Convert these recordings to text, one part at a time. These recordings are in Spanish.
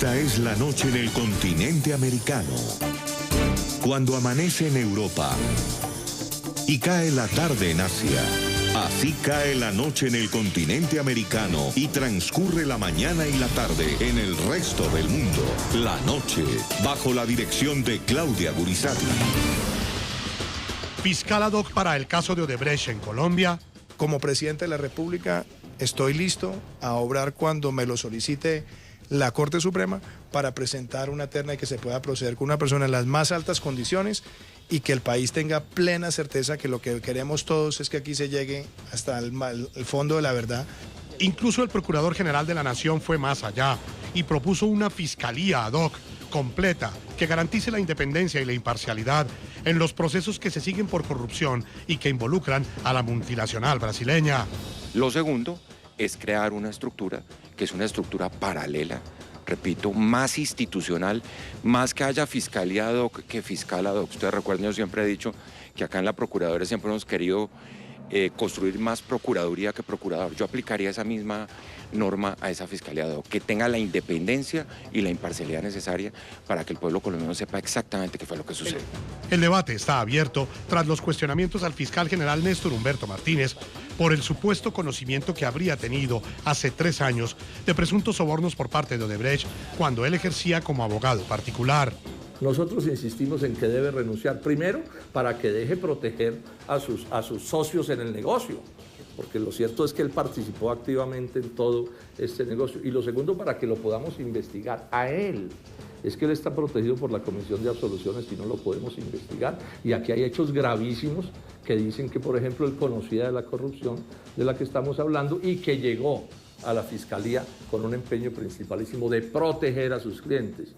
Esta es la noche en el continente americano. Cuando amanece en Europa y cae la tarde en Asia. Así cae la noche en el continente americano y transcurre la mañana y la tarde en el resto del mundo. La noche, bajo la dirección de Claudia Gurizati. Fiscal ad hoc para el caso de Odebrecht en Colombia. Como presidente de la República, estoy listo a obrar cuando me lo solicite la Corte Suprema para presentar una terna y que se pueda proceder con una persona en las más altas condiciones y que el país tenga plena certeza que lo que queremos todos es que aquí se llegue hasta el fondo de la verdad. Incluso el Procurador General de la Nación fue más allá y propuso una fiscalía ad hoc completa que garantice la independencia y la imparcialidad en los procesos que se siguen por corrupción y que involucran a la multinacional brasileña. Lo segundo es crear una estructura que es una estructura paralela, repito, más institucional, más que haya fiscalía ad hoc que fiscal ad hoc. Ustedes recuerden, yo siempre he dicho que acá en la Procuraduría siempre hemos querido construir más procuraduría que procurador. Yo aplicaría esa misma norma a esa fiscalía ad hoc, que tenga la independencia y la imparcialidad necesaria para que el pueblo colombiano sepa exactamente qué fue lo que sucedió. El debate está abierto tras los cuestionamientos al fiscal general Néstor Humberto Martínez por el supuesto conocimiento que habría tenido hace 3 años de presuntos sobornos por parte de Odebrecht cuando él ejercía como abogado particular. Nosotros insistimos en que debe renunciar, primero, para que deje proteger a sus socios en el negocio, porque lo cierto es que él participó activamente en todo este negocio, y lo segundo, para que lo podamos investigar a él. Es que él está protegido por la Comisión de Absoluciones y no lo podemos investigar, y aquí hay hechos gravísimos que dicen que, por ejemplo, él conocía de la corrupción de la que estamos hablando y que llegó a la Fiscalía con un empeño principalísimo de proteger a sus clientes.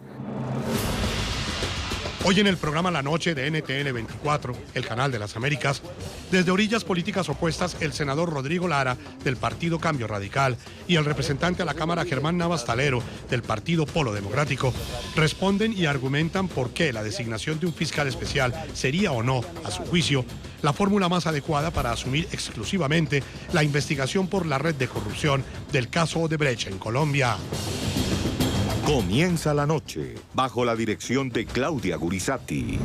Hoy en el programa La Noche de NTN 24, el canal de las Américas, desde orillas políticas opuestas, el senador Rodrigo Lara, del Partido Cambio Radical, y el representante a la Cámara Germán Navas Talero, del Partido Polo Democrático, responden y argumentan por qué la designación de un fiscal especial sería o no, a su juicio, la fórmula más adecuada para asumir exclusivamente la investigación por la red de corrupción del caso Odebrecht en Colombia. Comienza la noche, bajo la dirección de Claudia Gurizati.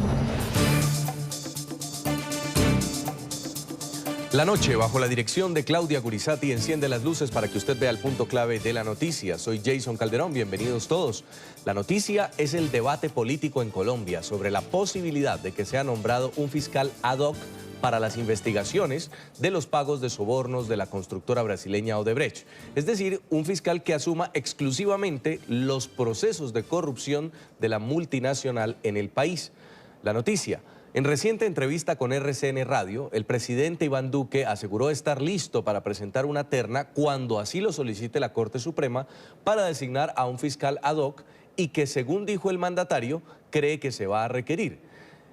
La noche, bajo la dirección de Claudia Gurizati, enciende las luces para que usted vea el punto clave de la noticia. Soy Jason Calderón, bienvenidos todos. La noticia es el debate político en Colombia sobre la posibilidad de que sea nombrado un fiscal ad hoc para las investigaciones de los pagos de sobornos de la constructora brasileña Odebrecht. Es decir, un fiscal que asuma exclusivamente los procesos de corrupción de la multinacional en el país. La noticia: en reciente entrevista con RCN Radio, el presidente Iván Duque aseguró estar listo para presentar una terna cuando así lo solicite la Corte Suprema para designar a un fiscal ad hoc y que, según dijo el mandatario, cree que se va a requerir.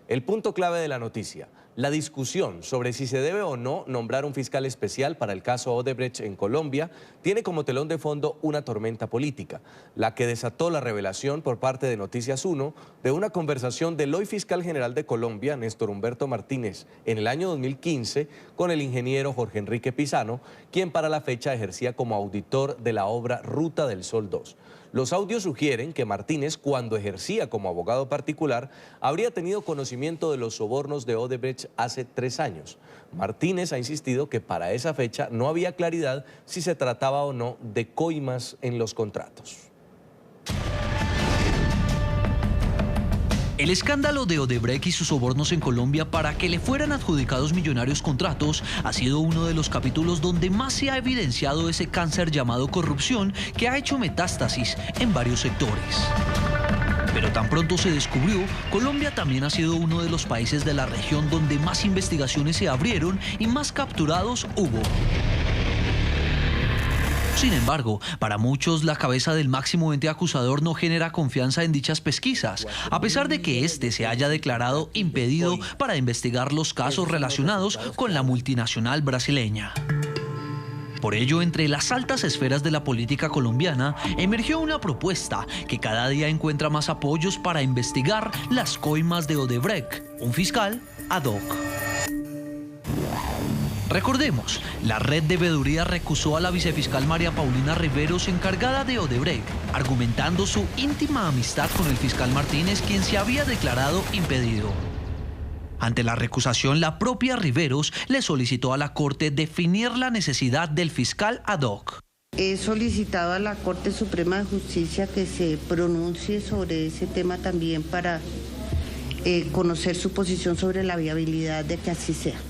El punto clave de la noticia: la discusión sobre si se debe o no nombrar un fiscal especial para el caso Odebrecht en Colombia tiene como telón de fondo una tormenta política, la que desató la revelación por parte de Noticias 1 de una conversación del hoy fiscal general de Colombia, Néstor Humberto Martínez, en el año 2015 con el ingeniero Jorge Enrique Pizano, quien para la fecha ejercía como auditor de la obra Ruta del Sol 2. Los audios sugieren que Martínez, cuando ejercía como abogado particular, habría tenido conocimiento de los sobornos de Odebrecht hace 3 años. Martínez ha insistido que para esa fecha no había claridad si se trataba o no de coimas en los contratos. El escándalo de Odebrecht y sus sobornos en Colombia para que le fueran adjudicados millonarios contratos ha sido uno de los capítulos donde más se ha evidenciado ese cáncer llamado corrupción que ha hecho metástasis en varios sectores. Pero tan pronto se descubrió, Colombia también ha sido uno de los países de la región donde más investigaciones se abrieron y más capturados hubo. Sin embargo, para muchos la cabeza del máximo ente acusador no genera confianza en dichas pesquisas, a pesar de que este se haya declarado impedido para investigar los casos relacionados con la multinacional brasileña. Por ello, entre las altas esferas de la política colombiana, emergió una propuesta que cada día encuentra más apoyos para investigar las coimas de Odebrecht, un fiscal ad hoc. Recordemos, la red de veeduría recusó a la vicefiscal María Paulina Riveros, encargada de Odebrecht, argumentando su íntima amistad con el fiscal Martínez, quien se había declarado impedido. Ante la recusación, la propia Riveros le solicitó a la Corte definir la necesidad del fiscal ad hoc. He solicitado a la Corte Suprema de Justicia que se pronuncie sobre ese tema también para conocer su posición sobre la viabilidad de que así sea.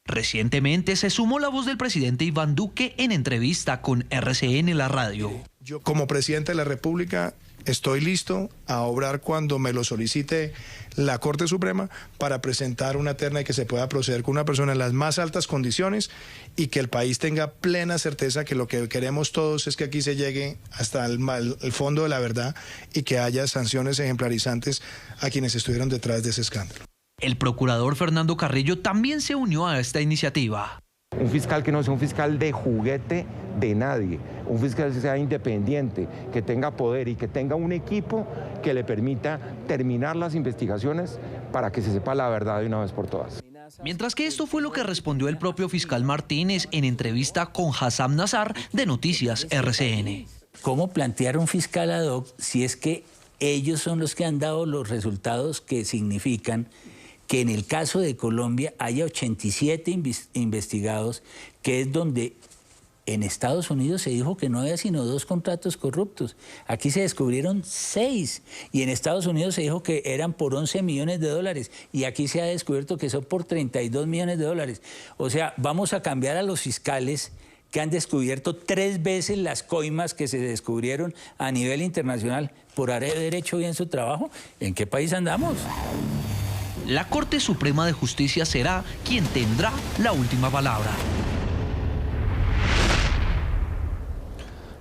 Recientemente se sumó la voz del presidente Iván Duque en entrevista con RCN La Radio. Yo, como presidente de la República, estoy listo a obrar cuando me lo solicite la Corte Suprema para presentar una terna y que se pueda proceder con una persona en las más altas condiciones y que el país tenga plena certeza que lo que queremos todos es que aquí se llegue hasta el fondo de la verdad y que haya sanciones ejemplarizantes a quienes estuvieron detrás de ese escándalo. El procurador Fernando Carrillo también se unió a esta iniciativa. Un fiscal que no sea un fiscal de juguete de nadie, un fiscal que sea independiente, que tenga poder y que tenga un equipo que le permita terminar las investigaciones para que se sepa la verdad de una vez por todas. Mientras que esto fue lo que respondió el propio fiscal Martínez en entrevista con Hassam Nazar de Noticias RCN. ¿Cómo plantear un fiscal ad hoc si es que ellos son los que han dado los resultados que significan que en el caso de Colombia haya 87 investigados, que es donde en Estados Unidos se dijo que no había sino 2 contratos corruptos. Aquí se descubrieron 6 y en Estados Unidos se dijo que eran por 11 millones de dólares y aquí se ha descubierto que son por 32 millones de dólares. O sea, vamos a cambiar a los fiscales que han descubierto 3 veces las coimas que se descubrieron a nivel internacional por haber hecho bien su trabajo. ¿En qué país andamos? La Corte Suprema de Justicia será quien tendrá la última palabra.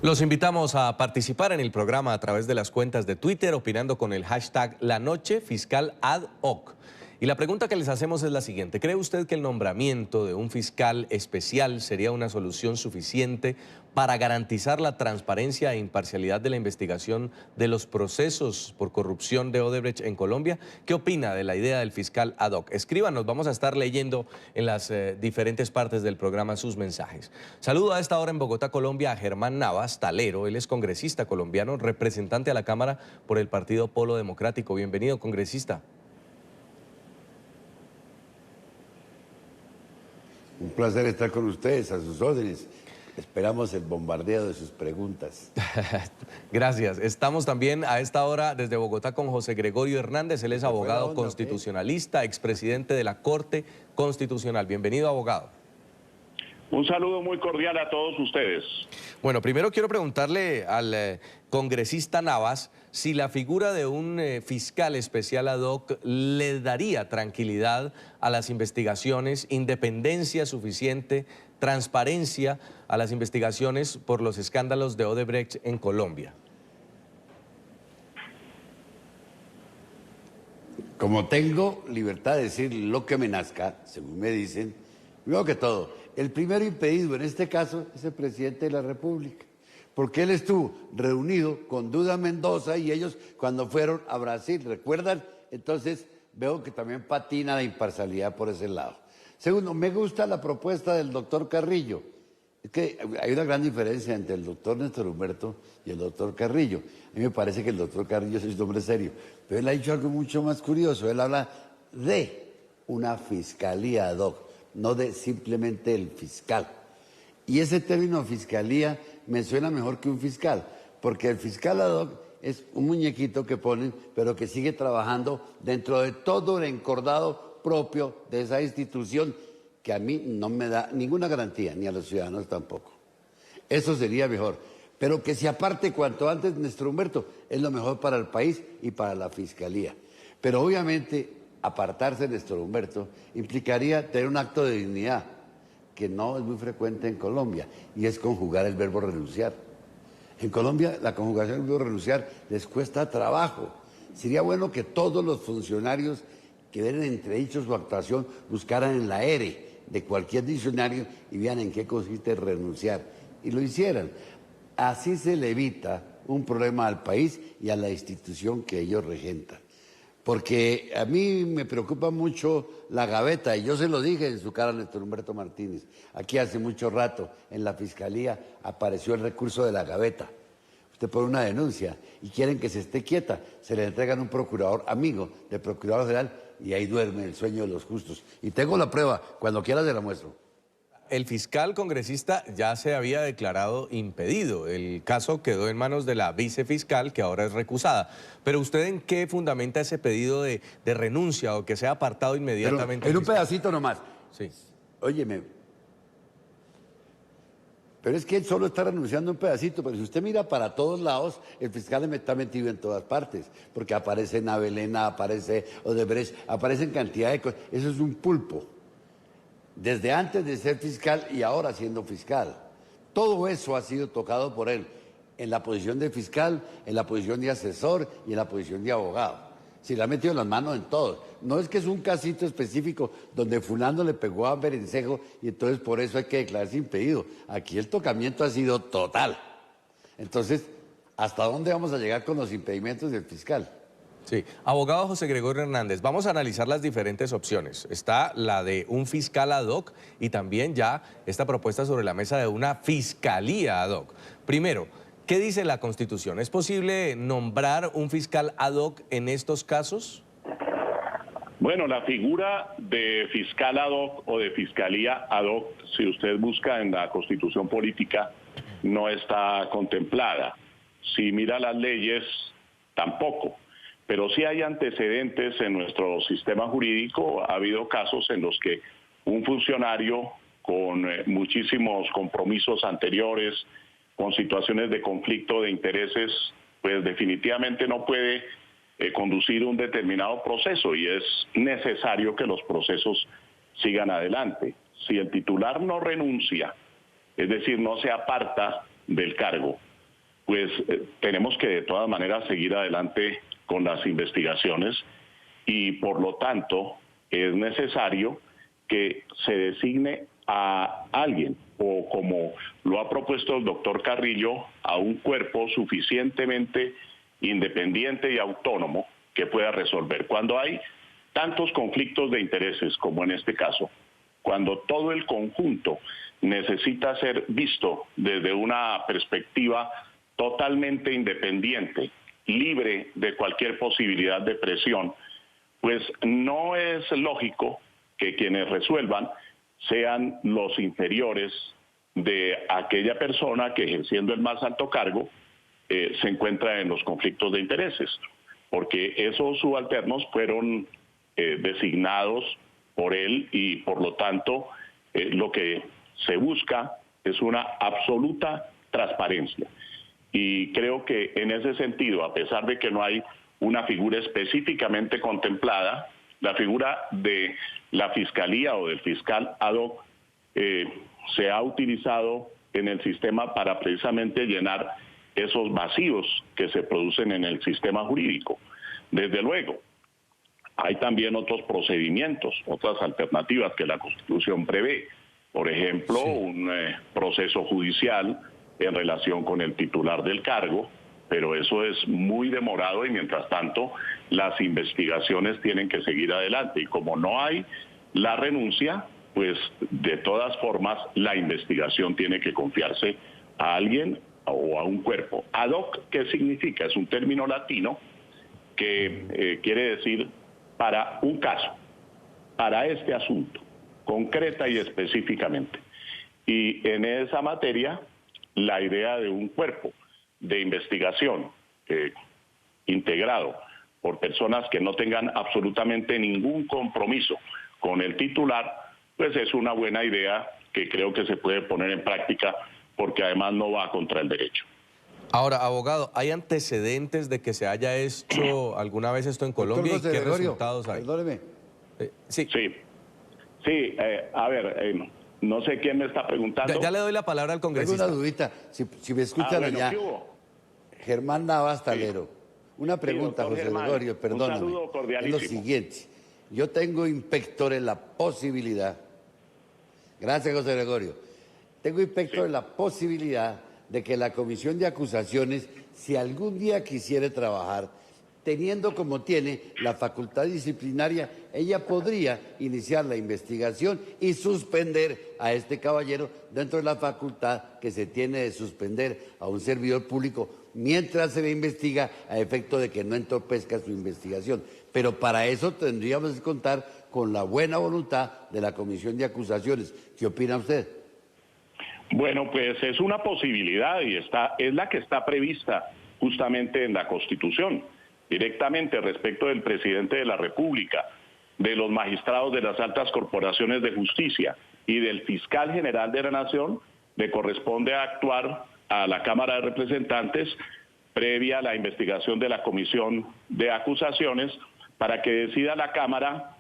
Los invitamos a participar en el programa a través de las cuentas de Twitter, opinando con el hashtag La Noche Fiscal Ad Hoc. Y la pregunta que les hacemos es la siguiente: ¿cree usted que el nombramiento de un fiscal especial sería una solución suficiente para garantizar la transparencia e imparcialidad de la investigación de los procesos por corrupción de Odebrecht en Colombia? ¿Qué opina de la idea del fiscal ad hoc? Escríbanos, vamos a estar leyendo en las diferentes partes del programa sus mensajes. Saludo a esta hora en Bogotá, Colombia, a Germán Navas Talero. Él es congresista colombiano, representante a la Cámara por el Partido Polo Democrático. Bienvenido, congresista. Un placer estar con ustedes, a sus órdenes. Esperamos el bombardeo de sus preguntas. Gracias. Estamos también a esta hora desde Bogotá con José Gregorio Hernández. Él es abogado constitucionalista, expresidente de la Corte Constitucional. Bienvenido, abogado. Un saludo muy cordial a todos ustedes. Bueno, primero quiero preguntarle al congresista Navas si la figura de un fiscal especial ad hoc le daría tranquilidad a las investigaciones, independencia suficiente, transparencia a las investigaciones por los escándalos de Odebrecht en Colombia. Como tengo libertad de decir lo que me nazca, según me dicen, primero que todo, el primero impedido en este caso es el presidente de la República, porque él estuvo reunido con Duda Mendoza y ellos cuando fueron a Brasil, ¿recuerdan? Entonces veo que también patina la imparcialidad por ese lado. Segundo, me gusta la propuesta del doctor Carrillo. Es que hay una gran diferencia entre el doctor Néstor Humberto y el doctor Carrillo. A mí me parece que el doctor Carrillo es un hombre serio, pero él ha dicho algo mucho más curioso. Él habla de una fiscalía ad hoc, no de simplemente el fiscal. Y ese término fiscalía me suena mejor que un fiscal, porque el fiscal ad hoc es un muñequito que ponen, pero que sigue trabajando dentro de todo el encordado propio de esa institución que a mí no me da ninguna garantía, ni a los ciudadanos tampoco. Eso sería mejor, pero que se aparte cuanto antes Néstor Humberto es lo mejor para el país y para la fiscalía. Pero obviamente apartarse de Néstor Humberto implicaría tener un acto de dignidad que no es muy frecuente en Colombia, y es conjugar el verbo renunciar. En Colombia la conjugación del verbo renunciar les cuesta trabajo. Sería bueno que todos los funcionarios que ven entredicho su actuación buscaran en la ERE de cualquier diccionario y vean en qué consiste renunciar, y lo hicieran. Así se le evita un problema al país y a la institución que ellos regentan. porque a mí me preocupa mucho la gaveta, y yo se lo dije en su cara a Néstor Humberto Martínez. Aquí hace mucho rato, en la Fiscalía, apareció el recurso de la gaveta. Usted pone una denuncia y quieren que se esté quieta, se le entregan un procurador amigo del Procurador General y ahí duerme el sueño de los justos. Y tengo la prueba, cuando quiera se la muestro. El fiscal congresista ya se había declarado impedido. El caso quedó en manos de la vicefiscal, que ahora es recusada. Pero ¿usted en qué fundamenta ese pedido de renuncia o que sea apartado inmediatamente? Pero en un pedacito nomás. Sí. Óyeme, pero es que él solo está renunciando un pedacito, pero si usted mira para todos lados, el fiscal está metido en todas partes, porque aparece Navelena, aparece Odebrecht, aparecen cantidad de cosas. Eso es un pulpo. Desde antes de ser fiscal y ahora siendo fiscal. Todo eso ha sido tocado por él, en la posición de fiscal, en la posición de asesor y en la posición de abogado. Se le ha metido las manos en todo. No es que es un casito específico donde fulano le pegó a Berencejo y entonces por eso hay que declararse impedido. Aquí el tocamiento ha sido total. Entonces, ¿hasta dónde vamos a llegar con los impedimentos del fiscal? Sí. Abogado José Gregorio Hernández, vamos a analizar las diferentes opciones. Está la de un fiscal ad hoc y también ya esta propuesta sobre la mesa de una fiscalía ad hoc. Primero, ¿qué dice la Constitución? ¿Es posible nombrar un fiscal ad hoc en estos casos? Bueno, la figura de fiscal ad hoc o de fiscalía ad hoc, si usted busca en la Constitución política, no está contemplada. Si mira las leyes, tampoco. Pero sí hay antecedentes en nuestro sistema jurídico. Ha habido casos en los que un funcionario con muchísimos compromisos anteriores, con situaciones de conflicto de intereses, pues definitivamente no puede conducir un determinado proceso y es necesario que los procesos sigan adelante. Si el titular no renuncia, es decir, no se aparta del cargo, pues tenemos que de todas maneras seguir adelante con las investigaciones y por lo tanto es necesario que se designe a alguien o, como lo ha propuesto el doctor Carrillo, a un cuerpo suficientemente independiente y autónomo que pueda resolver. Cuando hay tantos conflictos de intereses como en este caso, cuando todo el conjunto necesita ser visto desde una perspectiva totalmente independiente, libre de cualquier posibilidad de presión, pues no es lógico que quienes resuelvan sean los inferiores de aquella persona que, ejerciendo el más alto cargo, se encuentra en los conflictos de intereses, porque esos subalternos fueron designados por él y por lo tanto lo que se busca es una absoluta transparencia. Y creo que en ese sentido, a pesar de que no hay una figura específicamente contemplada, la figura de la fiscalía o del fiscal ad hoc se ha utilizado en el sistema para precisamente llenar esos vacíos que se producen en el sistema jurídico. Desde luego, hay también otros procedimientos, otras alternativas que la Constitución prevé. Por ejemplo, un proceso judicial en relación con el titular del cargo, pero eso es muy demorado y mientras tanto las investigaciones tienen que seguir adelante. Y como no hay la renuncia, pues de todas formas la investigación tiene que confiarse a alguien o a un cuerpo. Ad hoc, ¿qué significa? Es un término latino que quiere decir para un caso, para este asunto, concreta y específicamente. Y en esa materia, la idea de un cuerpo de investigación integrado por personas que no tengan absolutamente ningún compromiso con el titular, pues es una buena idea que creo que se puede poner en práctica porque además no va contra el derecho. Ahora, abogado, ¿hay antecedentes de que se haya hecho alguna vez esto en Colombia y qué resultados hay? Perdóneme. Sí. A ver, no sé quién me está preguntando. Ya le doy la palabra al congresista. Tengo una dudita, si me escuchan allá. Germán Navas Talero. Una pregunta, sí, José Germán, Gregorio, perdóname. Un saludo cordialísimo. Es lo siguiente, yo tengo inspector en la posibilidad, gracias José Gregorio, tengo inspector en la posibilidad de que la comisión de acusaciones, si algún día quisiere trabajar, teniendo como tiene la facultad disciplinaria, ella podría iniciar la investigación y suspender a este caballero dentro de la facultad que se tiene de suspender a un servidor público mientras se le investiga a efecto de que no entorpezca su investigación. Pero para eso tendríamos que contar con la buena voluntad de la Comisión de Acusaciones. ¿Qué opina usted? Bueno, pues es una posibilidad y es la que está prevista justamente en la Constitución, directamente respecto del presidente de la República, de los magistrados de las altas corporaciones de justicia y del fiscal general de la Nación. Le corresponde actuar a la Cámara de Representantes previa a la investigación de la Comisión de Acusaciones para que decida la Cámara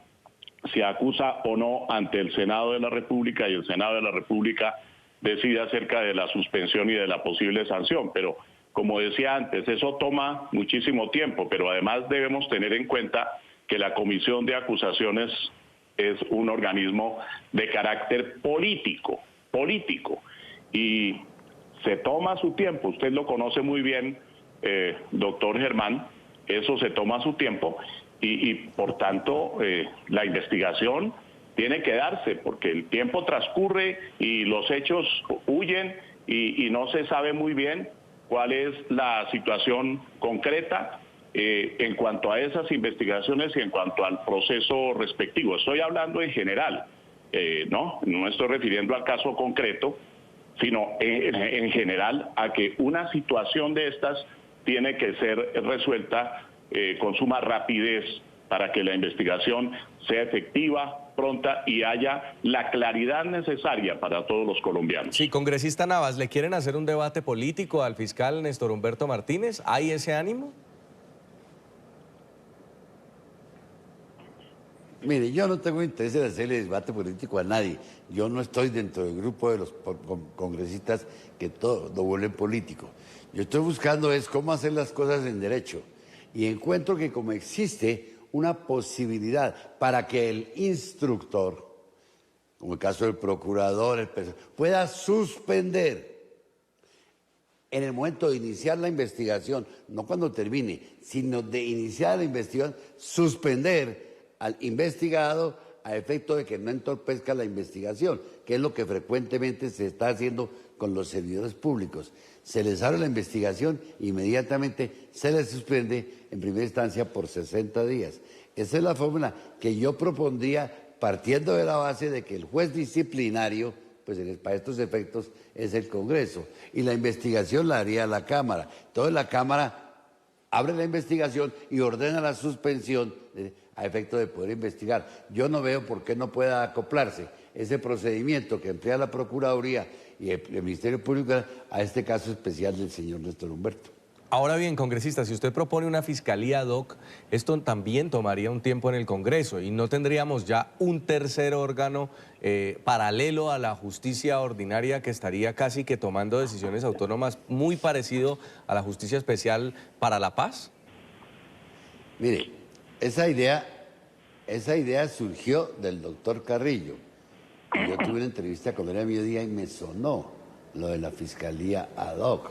si acusa o no ante el Senado de la República y el Senado de la República decide acerca de la suspensión y de la posible sanción. Pero, como decía antes, eso toma muchísimo tiempo, pero además debemos tener en cuenta que la Comisión de Acusaciones es un organismo de carácter político, y se toma su tiempo. Usted lo conoce muy bien, doctor Germán, eso se toma su tiempo y por tanto la investigación tiene que darse, porque el tiempo transcurre y los hechos huyen y no se sabe muy bien cuál es la situación concreta en cuanto a esas investigaciones y en cuanto al proceso respectivo. Estoy hablando en general, no me estoy refiriendo al caso concreto, sino en general a que una situación de estas tiene que ser resuelta con suma rapidez para que la investigación sea efectiva, pronta y haya la claridad necesaria para todos los colombianos. Sí, congresista Navas, ¿le quieren hacer un debate político al fiscal Néstor Humberto Martínez? ¿Hay ese ánimo? Mire, yo no tengo interés en hacerle debate político a nadie. Yo no estoy dentro del grupo de los congresistas que todo lo vuelven político. Yo estoy buscando es cómo hacer las cosas en derecho. Y encuentro que como existe una posibilidad para que el instructor, como el caso del procurador, pueda suspender en el momento de iniciar la investigación, no cuando termine, sino de iniciar la investigación, suspender al investigado a efecto de que no entorpezca la investigación, que es lo que frecuentemente se está haciendo con los servidores públicos. Se les abre la investigación, inmediatamente se les suspende en primera instancia por 60 días. Esa es la fórmula que yo propondría partiendo de la base de que el juez disciplinario, pues para estos efectos, es el Congreso, y la investigación la haría la Cámara. Entonces la Cámara abre la investigación y ordena la suspensión a efecto de poder investigar. Yo no veo por qué no pueda acoplarse ese procedimiento que emplea la Procuraduría y el Ministerio Público a este caso especial del señor Néstor Humberto. Ahora bien, congresista, si usted propone una fiscalía ad hoc, esto también tomaría un tiempo en el Congreso y no tendríamos ya un tercer órgano paralelo a la justicia ordinaria que estaría casi que tomando decisiones autónomas muy parecido a la Justicia Especial para la Paz. Mire, esa idea surgió del doctor Carrillo. Yo tuve una entrevista con él a mediodía y me sonó lo de la fiscalía ad hoc.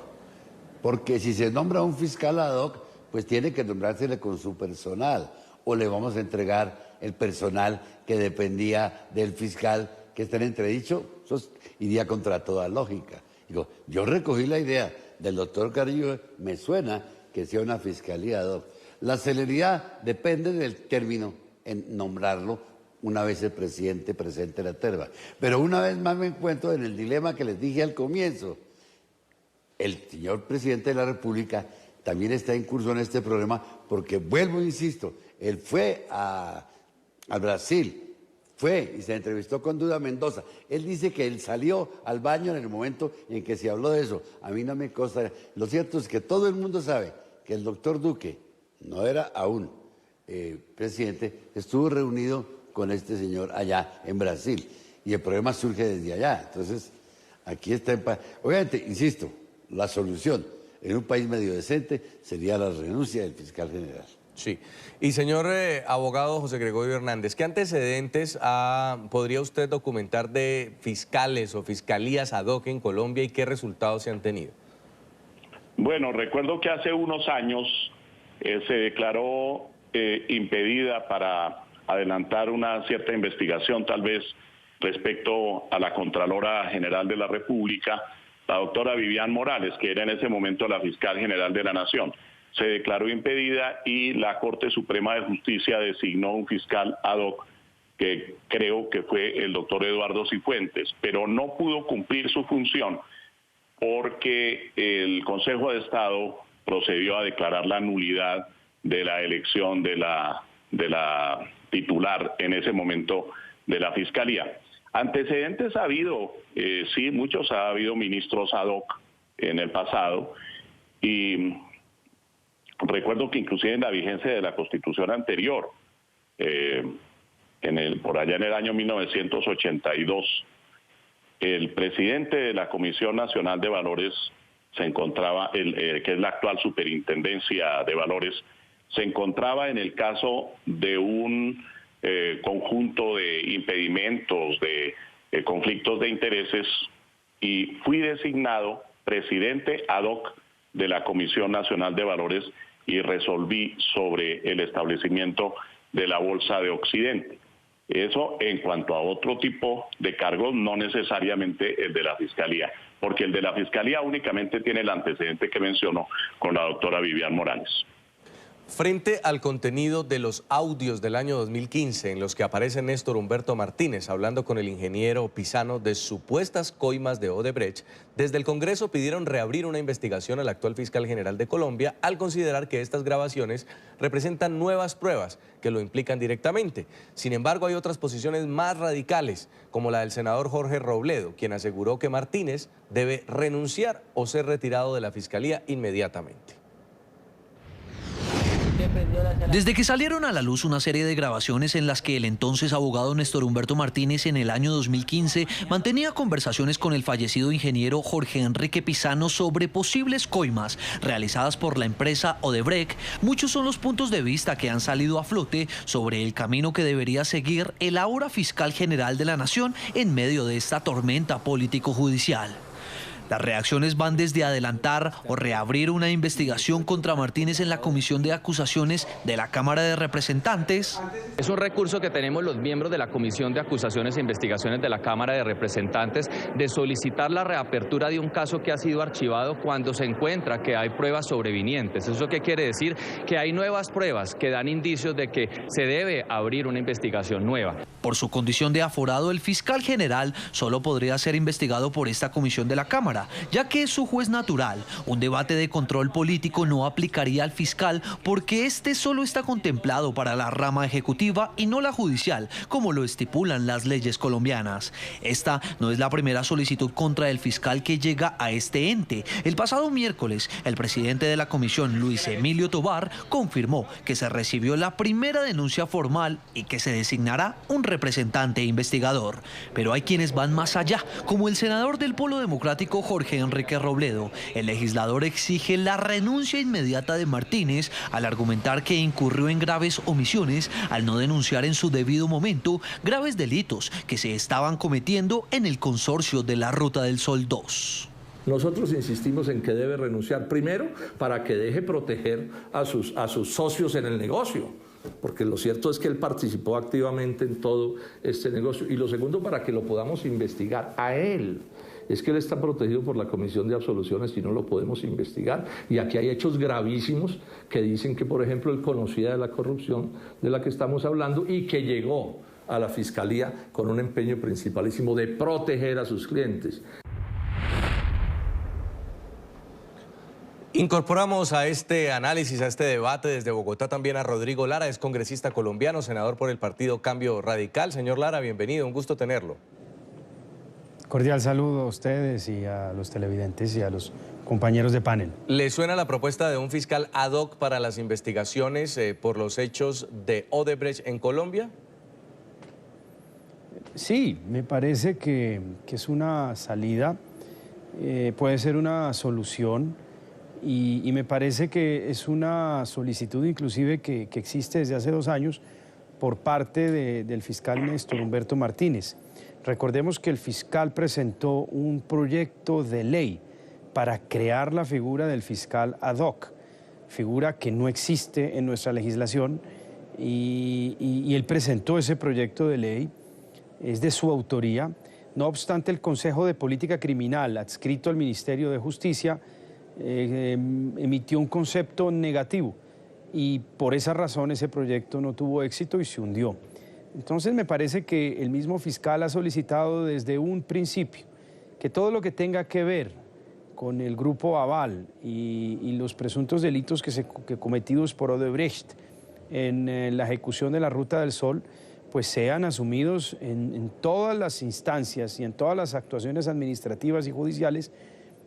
Porque si se nombra un fiscal ad hoc, pues tiene que nombrársele con su personal. O le vamos a entregar el personal que dependía del fiscal que está en entredicho. Eso iría contra toda lógica. Digo, yo recogí la idea del doctor Carrillo, me suena que sea una fiscalía ad hoc. La celeridad depende del término en nombrarlo una vez el presidente presente la terna. Pero una vez más me encuentro en el dilema que les dije al comienzo. El señor presidente de la República también está en curso en este problema porque, vuelvo e insisto, él fue al Brasil, fue y se entrevistó con Duda Mendoza. Él dice que él salió al baño en el momento en que se habló de eso. A mí no me consta. Lo cierto es que todo el mundo sabe que el doctor Duque no era aún presidente, estuvo reunido con este señor allá en Brasil y el problema surge desde allá. Entonces, aquí está obviamente, insisto, la solución en un país medio decente sería la renuncia del fiscal general. Sí. Y señor abogado José Gregorio Hernández, ¿qué antecedentes podría usted documentar de fiscales o fiscalías ad hoc en Colombia y qué resultados se han tenido? Bueno, recuerdo que hace unos años se declaró impedida para adelantar una cierta investigación, tal vez respecto a la Contralora General de la República, la doctora Vivian Morales, que era en ese momento la fiscal general de la Nación. Se declaró impedida y la Corte Suprema de Justicia designó un fiscal ad hoc, que creo que fue el doctor Eduardo Cifuentes, pero no pudo cumplir su función porque el Consejo de Estado procedió a declarar la nulidad de la elección de la titular en ese momento de la Fiscalía. Antecedentes ha habido, sí, muchos, ha habido ministros ad hoc en el pasado, y recuerdo que inclusive en la vigencia de la Constitución anterior, por allá en el año 1982, el presidente de la Comisión Nacional de Valores se encontraba, que es la actual Superintendencia de Valores, se encontraba en el caso de un conjunto de impedimentos, de conflictos de intereses, y fui designado presidente ad hoc de la Comisión Nacional de Valores y resolví sobre el establecimiento de la Bolsa de Occidente. Eso en cuanto a otro tipo de cargos, no necesariamente el de la Fiscalía, porque el de la Fiscalía únicamente tiene el antecedente que mencionó con la doctora Vivian Morales. Frente al contenido de los audios del año 2015 en los que aparece Néstor Humberto Martínez hablando con el ingeniero Pisano de supuestas coimas de Odebrecht, desde el Congreso pidieron reabrir una investigación al actual fiscal general de Colombia al considerar que estas grabaciones representan nuevas pruebas que lo implican directamente. Sin embargo, hay otras posiciones más radicales, como la del senador Jorge Robledo, quien aseguró que Martínez debe renunciar o ser retirado de la Fiscalía inmediatamente. Desde que salieron a la luz una serie de grabaciones en las que el entonces abogado Néstor Humberto Martínez en el año 2015 mantenía conversaciones con el fallecido ingeniero Jorge Enrique Pisano sobre posibles coimas realizadas por la empresa Odebrecht, muchos son los puntos de vista que han salido a flote sobre el camino que debería seguir el ahora fiscal general de la Nación en medio de esta tormenta político-judicial. Las reacciones van desde adelantar o reabrir una investigación contra Martínez en la Comisión de Acusaciones de la Cámara de Representantes. Es un recurso que tenemos los miembros de la Comisión de Acusaciones e Investigaciones de la Cámara de Representantes de solicitar la reapertura de un caso que ha sido archivado cuando se encuentra que hay pruebas sobrevinientes. ¿Eso qué quiere decir? Que hay nuevas pruebas que dan indicios de que se debe abrir una investigación nueva. Por su condición de aforado, el fiscal general solo podría ser investigado por esta comisión de la Cámara, ya que es su juez natural. Un debate de control político no aplicaría al fiscal porque este solo está contemplado para la rama ejecutiva y no la judicial, como lo estipulan las leyes colombianas. Esta no es la primera solicitud contra el fiscal que llega a este ente. El pasado miércoles, el presidente de la comisión, Luis Emilio Tobar, confirmó que se recibió la primera denuncia formal y que se designará un representante investigador. Pero hay quienes van más allá, como el senador del Polo Democrático Jorge Enrique Robledo. El legislador exige la renuncia inmediata de Martínez al argumentar que incurrió en graves omisiones al no denunciar en su debido momento graves delitos que se estaban cometiendo en el consorcio de la Ruta del Sol 2. Nosotros insistimos en que debe renunciar, primero, para que deje proteger a sus socios en el negocio, porque lo cierto es que él participó activamente en todo este negocio, y lo segundo, para que lo podamos investigar a él. Es que él está protegido por la Comisión de Absoluciones y no lo podemos investigar. Y aquí hay hechos gravísimos que dicen que, por ejemplo, él conocía de la corrupción de la que estamos hablando y que llegó a la Fiscalía con un empeño principalísimo de proteger a sus clientes. Incorporamos a este análisis, a este debate desde Bogotá también a Rodrigo Lara, es congresista colombiano, senador por el partido Cambio Radical. Señor Lara, bienvenido, un gusto tenerlo. Cordial saludo a ustedes y a los televidentes y a los compañeros de panel. ¿Le suena la propuesta de un fiscal ad hoc para las investigaciones por los hechos de Odebrecht en Colombia? Sí, me parece que es una salida, puede ser una solución y me parece que es una solicitud inclusive que existe desde hace 2 años por parte del fiscal Néstor Humberto Martínez. Recordemos que el fiscal presentó un proyecto de ley para crear la figura del fiscal ad hoc. figura que no existe en nuestra legislación, y él presentó ese proyecto de ley, es de su autoría. No obstante, el Consejo de Política Criminal, adscrito al Ministerio de Justicia, emitió un concepto negativo, y por esa razón ese proyecto no tuvo éxito y se hundió. Entonces me parece que el mismo fiscal ha solicitado desde un principio que todo lo que tenga que ver con el grupo Aval y los presuntos delitos que cometidos por Odebrecht en la ejecución de la Ruta del Sol, pues sean asumidos en todas las instancias y en todas las actuaciones administrativas y judiciales,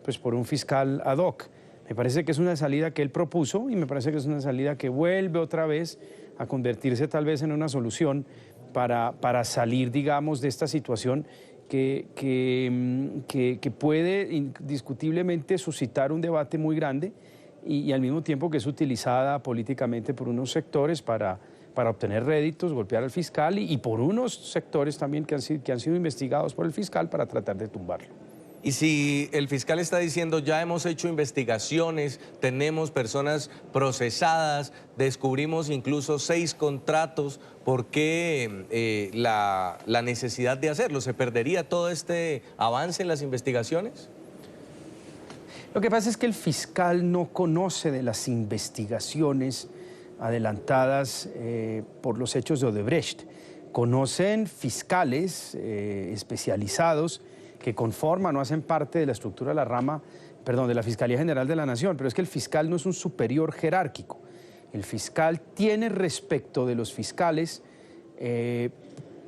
pues por un fiscal ad hoc. Me parece que es una salida que él propuso, y me parece que es una salida que vuelve otra vez a convertirse tal vez en una solución para salir, digamos, de esta situación que puede indiscutiblemente suscitar un debate muy grande y al mismo tiempo que es utilizada políticamente por unos sectores para obtener réditos, golpear al fiscal, y por unos sectores también que han sido investigados por el fiscal para tratar de tumbarlo. Y si el fiscal está diciendo ya hemos hecho investigaciones, tenemos personas procesadas, descubrimos incluso 6 contratos, ¿por qué la necesidad de hacerlo? ¿Se perdería todo este avance en las investigaciones? Lo que pasa es que el fiscal no conoce de las investigaciones adelantadas por los hechos de Odebrecht. Conocen fiscales especializados que conforman o hacen parte de la estructura de la Fiscalía General de la Nación, pero es que el fiscal no es un superior jerárquico. El fiscal tiene respecto de los fiscales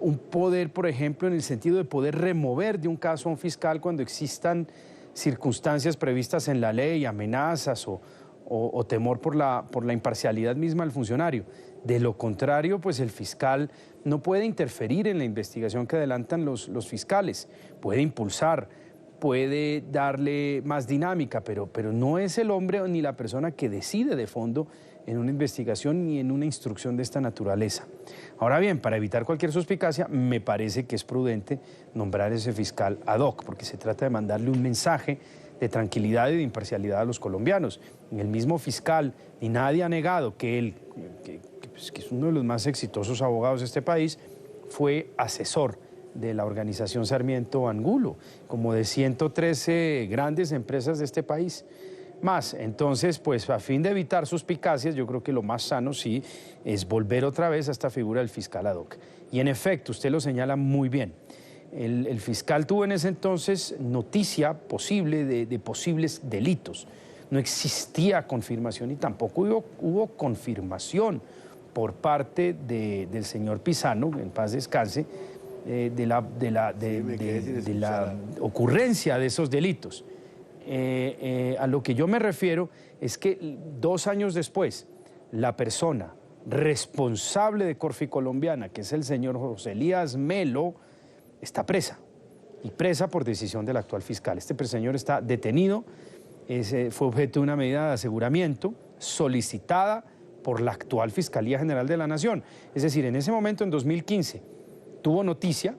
un poder, por ejemplo, en el sentido de poder remover de un caso a un fiscal cuando existan circunstancias previstas en la ley, amenazas o temor por la imparcialidad misma del funcionario. De lo contrario, pues el fiscal no puede interferir en la investigación que adelantan los fiscales, puede impulsar, puede darle más dinámica, pero no es el hombre ni la persona que decide de fondo en una investigación ni en una instrucción de esta naturaleza. Ahora bien, para evitar cualquier suspicacia, me parece que es prudente nombrar ese fiscal ad hoc, porque se trata de mandarle un mensaje de tranquilidad y de imparcialidad a los colombianos. El mismo fiscal, y nadie ha negado que él, que es uno de los más exitosos abogados de este país, fue asesor de la organización Sarmiento Angulo, como de 113 grandes empresas de este país. Más, entonces, pues a fin de evitar suspicacias, yo creo que lo más sano sí es volver otra vez a esta figura del fiscal ad hoc. Y en efecto, usted lo señala muy bien. El fiscal tuvo en ese entonces noticia posible de posibles delitos. No existía confirmación y tampoco hubo confirmación por parte del señor Pisano, en paz descanse, de la ocurrencia de esos delitos. A lo que yo me refiero es que 2 años después, la persona responsable de Corficolombiana, que es el señor José Elías Melo, está presa, y presa por decisión del actual fiscal. Este señor está detenido, fue objeto de una medida de aseguramiento solicitada por la actual Fiscalía General de la Nación. Es decir, en ese momento, en 2015, tuvo noticia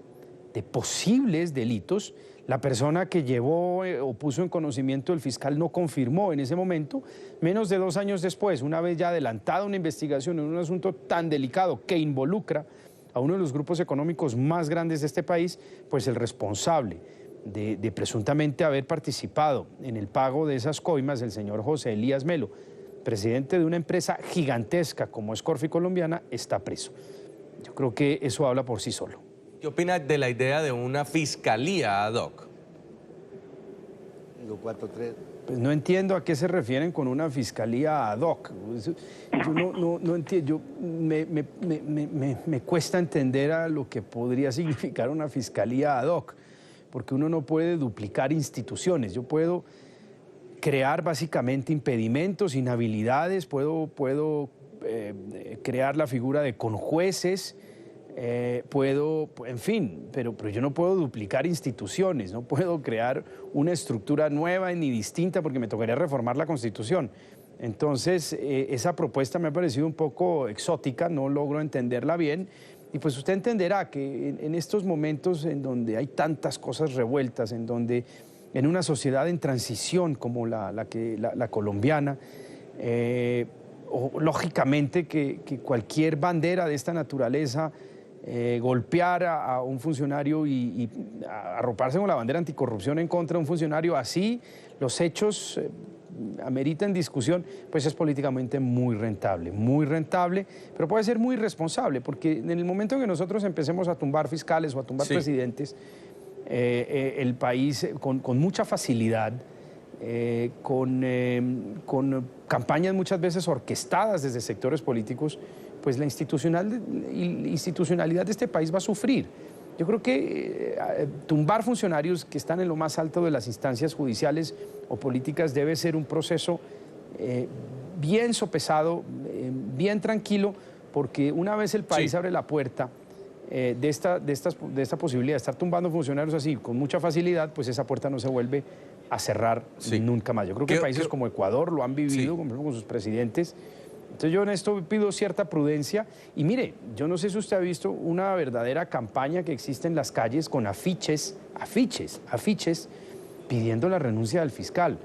de posibles delitos. La persona que llevó o puso en conocimiento del fiscal no confirmó en ese momento. Menos de 2 años después, una vez ya adelantada una investigación en un asunto tan delicado que involucra a uno de los grupos económicos más grandes de este país, pues el responsable de presuntamente haber participado en el pago de esas coimas, el señor José Elías Melo, presidente de una empresa gigantesca como es Corficolombiana, está preso. Yo creo que eso habla por sí solo. ¿Qué opina de la idea de una fiscalía ad hoc? Pues no entiendo a qué se refieren con una fiscalía ad hoc. Yo no entiendo, me cuesta entender a lo que podría significar una fiscalía ad hoc, porque uno no puede duplicar instituciones. Yo puedo crear básicamente impedimentos, inhabilidades, puedo crear la figura de conjueces, en fin, pero yo no puedo duplicar instituciones, no puedo crear una estructura nueva ni distinta porque me tocaría reformar la Constitución. Entonces, esa propuesta me ha parecido un poco exótica, no logro entenderla bien, y pues usted entenderá que en estos momentos en donde hay tantas cosas revueltas, en donde en una sociedad en transición como la colombiana, lógicamente que cualquier bandera de esta naturaleza, golpear a un funcionario y arroparse con la bandera anticorrupción en contra de un funcionario, así los hechos ameritan discusión, pues es políticamente muy rentable, pero puede ser muy irresponsable, porque en el momento en que nosotros empecemos a tumbar fiscales o a tumbar presidentes, el país con mucha facilidad, con campañas muchas veces orquestadas desde sectores políticos, pues la institucionalidad de este país va a sufrir. Yo creo que tumbar funcionarios que están en lo más alto de las instancias judiciales o políticas debe ser un proceso bien sopesado, bien tranquilo, porque una vez el país abre la puerta de esta posibilidad de estar tumbando funcionarios así con mucha facilidad, pues esa puerta no se vuelve a cerrar nunca más. Yo creo que países como Ecuador lo han vivido, con sus presidentes. Entonces yo en esto pido cierta prudencia y mire, yo no sé si usted ha visto una verdadera campaña que existe en las calles con afiches pidiendo la renuncia del fiscal.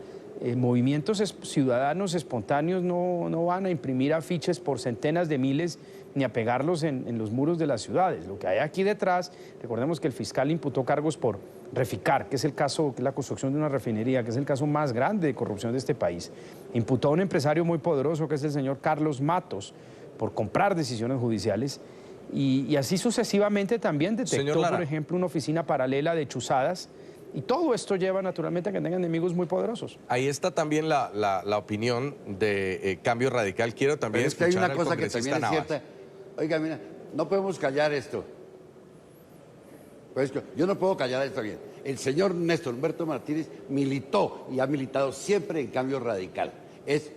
Movimientos ciudadanos espontáneos no van a imprimir afiches por centenas de miles ni a pegarlos en los muros de las ciudades. Lo que hay aquí detrás, recordemos que el fiscal imputó cargos por Reficar, que es el caso, que es la construcción de una refinería, que es el caso más grande de corrupción de este país. Imputó a un empresario muy poderoso, que es el señor Carlos Matos, por comprar decisiones judiciales. Y así sucesivamente también detectó, por ejemplo, una oficina paralela de chuzadas. Y todo esto lleva naturalmente a que tengan enemigos muy poderosos. Ahí está también la opinión de Cambio Radical. Quiero también escuchar hay una al cosa que congresista también es Navas. cierta. Oiga, mira, no podemos callar esto. Pues yo no puedo callar esto bien. El señor Néstor Humberto Martínez militó y ha militado siempre en Cambio Radical. Es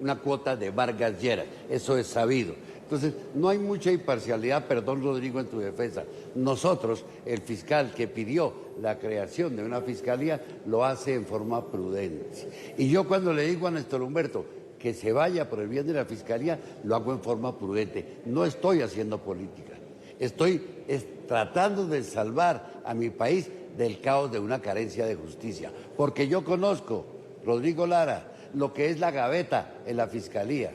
una cuota de Vargas Lleras, eso es sabido. Entonces, no hay mucha imparcialidad, perdón Rodrigo, en tu defensa. Nosotros, el fiscal que pidió la creación de una fiscalía, lo hace en forma prudente. Y yo cuando le digo a Néstor Humberto que se vaya por el bien de la fiscalía, lo hago en forma prudente. No estoy haciendo política. Estoy tratando de salvar a mi país del caos de una carencia de justicia. Porque yo conozco, Rodrigo Lara, lo que es la gaveta en la fiscalía,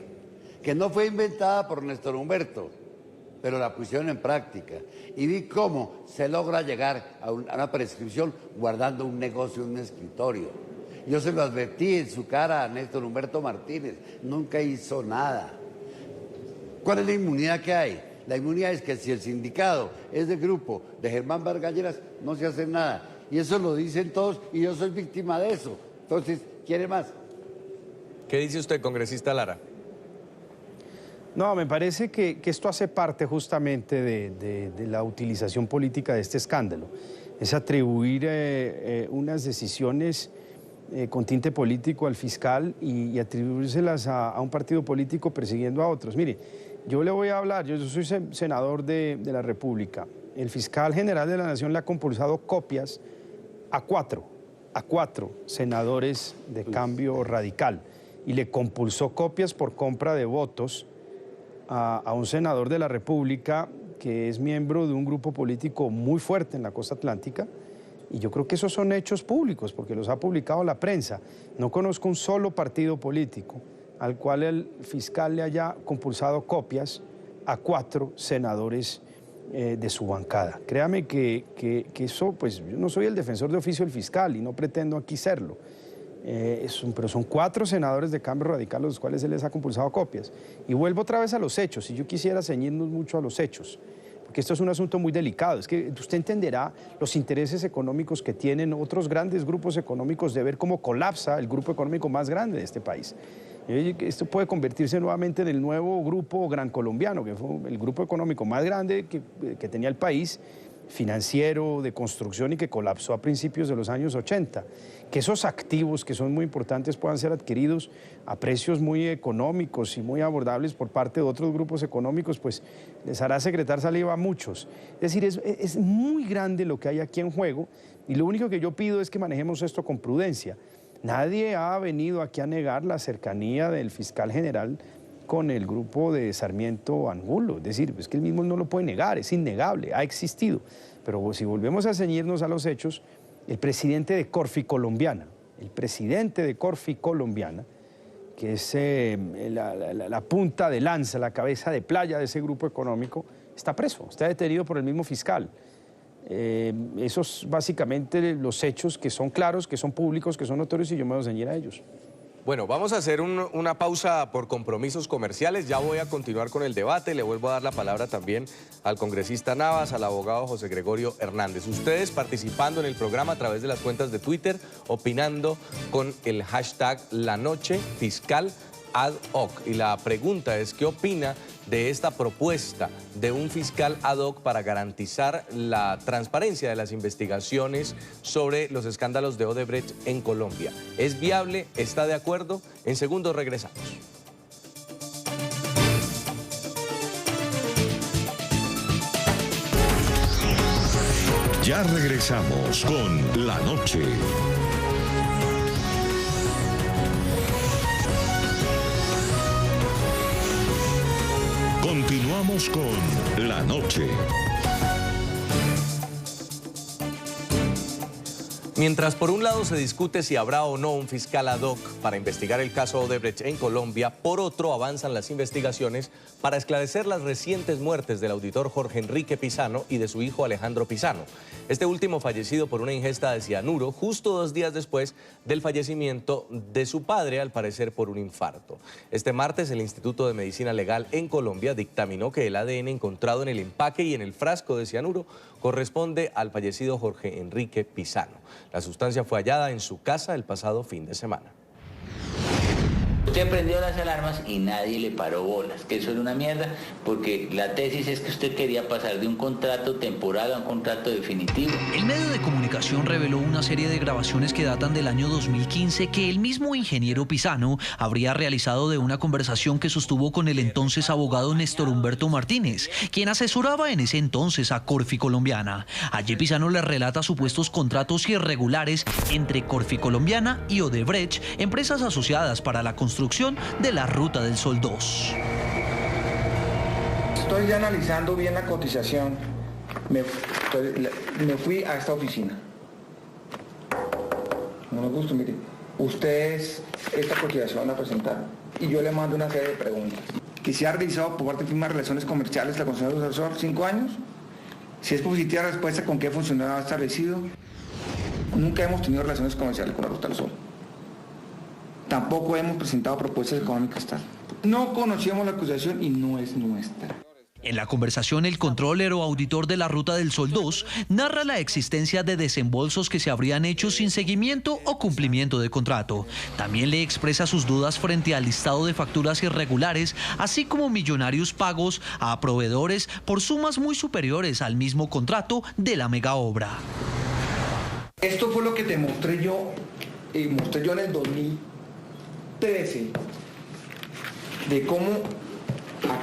que no fue inventada por Néstor Humberto, pero la pusieron en práctica. Y vi cómo se logra llegar a una prescripción guardando un negocio en un escritorio. Yo se lo advertí en su cara a Néstor Humberto Martínez, nunca hizo nada. ¿Cuál es la inmunidad que hay? La inmunidad es que si el sindicado es del grupo de Germán Vargas Lleras, no se hace nada. Y eso lo dicen todos y yo soy víctima de eso. Entonces, ¿quiere más? ¿Qué dice usted, congresista Lara? No, me parece que esto hace parte justamente de la utilización política de este escándalo. Es atribuir unas decisiones con tinte político al fiscal y atribuírselas a un partido político persiguiendo a otros. Mire, yo le voy a hablar, yo soy senador de la República. El fiscal general de la Nación le ha compulsado copias a cuatro senadores de Cambio Radical y le compulsó copias por compra de votos a un senador de la República que es miembro de un grupo político muy fuerte en la costa atlántica, y yo creo que esos son hechos públicos porque los ha publicado la prensa. No conozco un solo partido político al cual el fiscal le haya compulsado copias a 4 senadores de su bancada. Créame que eso, pues yo no soy el defensor de oficio del fiscal y no pretendo aquí serlo. Pero son 4 senadores de Cambio Radical los cuales se les ha compulsado copias. Y vuelvo otra vez a los hechos, y yo quisiera ceñirnos mucho a los hechos, porque esto es un asunto muy delicado. Es que usted entenderá los intereses económicos que tienen otros grandes grupos económicos de ver cómo colapsa el grupo económico más grande de este país. Esto puede convertirse nuevamente en el nuevo grupo Gran Colombiano, que fue el grupo económico más grande que tenía el país, financiero, de construcción, y que colapsó a principios de los años 80. Que esos activos, que son muy importantes, puedan ser adquiridos a precios muy económicos y muy abordables por parte de otros grupos económicos, pues les hará secretar saliva a muchos. Es decir, es muy grande lo que hay aquí en juego, y lo único que yo pido es que manejemos esto con prudencia. Nadie ha venido aquí a negar la cercanía del fiscal general con el grupo de Sarmiento Angulo. Es decir, es que él mismo no lo puede negar, es innegable, ha existido. Pero si volvemos a ceñirnos a los hechos, el presidente de Corfi Colombiana, es la punta de lanza, la cabeza de playa de ese grupo económico, está preso, está detenido por el mismo fiscal. Esos básicamente los hechos que son claros, que son públicos, que son notorios, y yo me voy a ceñir a ellos. Bueno, vamos a hacer una pausa por compromisos comerciales. Ya voy a continuar con el debate. Le vuelvo a dar la palabra también al congresista Navas, al abogado José Gregorio Hernández. Ustedes participando en el programa a través de las cuentas de Twitter, opinando con el hashtag La Noche Fiscal Ad Hoc. Y la pregunta es, ¿qué opina de esta propuesta de un fiscal ad hoc para garantizar la transparencia de las investigaciones sobre los escándalos de Odebrecht en Colombia? ¿Es viable? ¿Está de acuerdo? En segundos regresamos. Ya regresamos con La Noche. Continuamos con La Noche. Mientras por un lado se discute si habrá o no un fiscal ad hoc para investigar el caso Odebrecht en Colombia, por otro avanzan las investigaciones para esclarecer las recientes muertes del auditor Jorge Enrique Pizano y de su hijo Alejandro Pizano. Este último fallecido por una ingesta de cianuro justo 2 días después del fallecimiento de su padre, al parecer por un infarto. Este martes el Instituto de Medicina Legal en Colombia dictaminó que el ADN encontrado en el empaque y en el frasco de cianuro corresponde al fallecido Jorge Enrique Pizano. La sustancia fue hallada en su casa el pasado fin de semana. Usted prendió las alarmas y nadie le paró bolas, que eso era una mierda, porque la tesis es que usted quería pasar de un contrato temporal a un contrato definitivo. El medio de comunicación reveló una serie de grabaciones que datan del año 2015 que el mismo ingeniero Pizano habría realizado de una conversación que sostuvo con el entonces abogado Néstor Humberto Martínez, quien asesoraba en ese entonces a Corfi Colombiana. Allí Pizano le relata supuestos contratos irregulares entre Corfi Colombiana y Odebrecht, empresas asociadas para la construcción de la Ruta del Sol 2. Estoy ya analizando bien la cotización. Me fui a esta oficina. No me gusta, mire. Ustedes esta cotización la presentaron y yo le mando una serie de preguntas. Que si ha realizado por parte de firma de relaciones comerciales la concesión del Sol 5 años. Si es positiva la respuesta, ¿con qué funcionario ha establecido? Nunca hemos tenido relaciones comerciales con la Ruta del Sol. Tampoco hemos presentado propuestas económicas tal. No conocíamos la acusación y no es nuestra. En la conversación, el controller o auditor de la Ruta del Sol 2 narra la existencia de desembolsos que se habrían hecho sin seguimiento o cumplimiento de contrato. También le expresa sus dudas frente al listado de facturas irregulares, así como millonarios pagos a proveedores por sumas muy superiores al mismo contrato de la megaobra. Esto fue lo que te mostré yo en el 2013, de cómo,